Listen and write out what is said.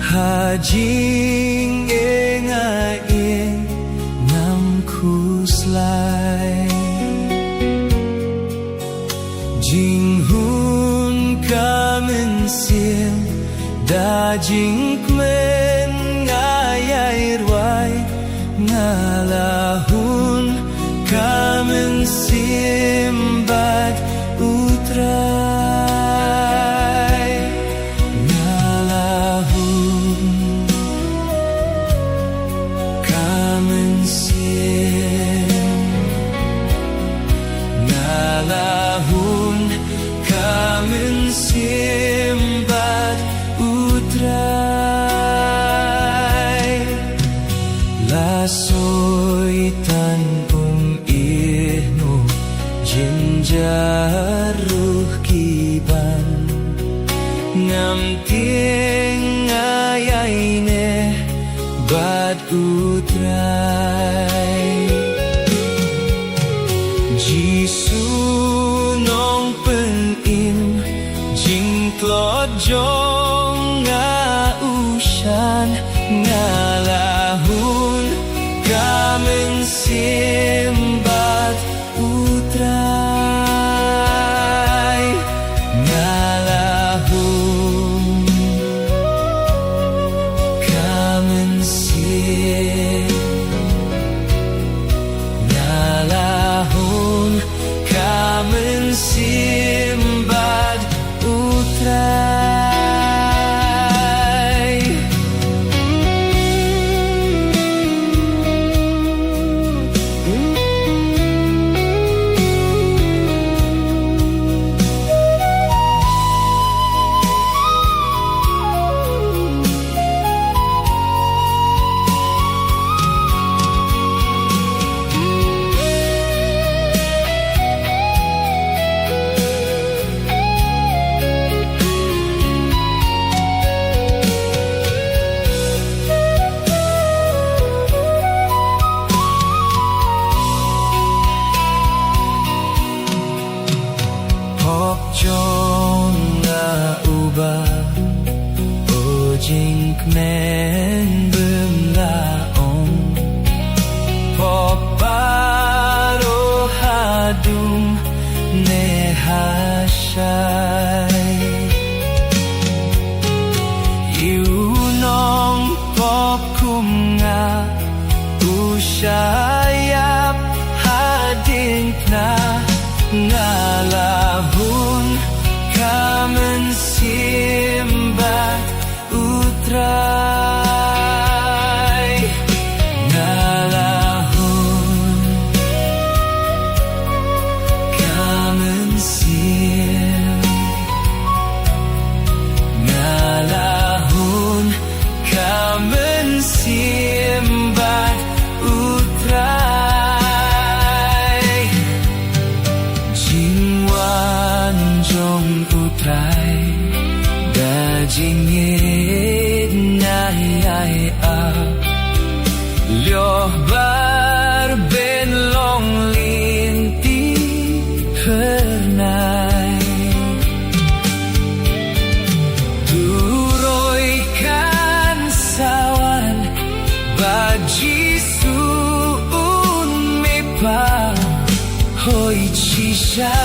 Hajing engain nam kuslai Jing hun kamen sim da jing kmen ngayai ruai ngalahun kamen sim bad utrai ngalahun kamen sim ngalahun kamen sim bad utrai lasoy tan ihnu jinjaruh kiban ngam tieng ayaine bad utrai Jisu nong pen im jing klot jong nga ushan ngalahun kamen simbat utrai ngalahun kamen sim ngalahun kamen simbat utrai Hok jong nga ubah ojing kmen bum laong Pop baro hadum ne hashai Iunong pop kum nga ushayap hading na ngalahun kamen simbat utrai ngalahun kamen sim ngalahun kamen simbat utrai Jingwan jong utrai da jingit nai ai a lioh bar ben long linti pernai turoi kan sawan baji suun mepa hoi chisha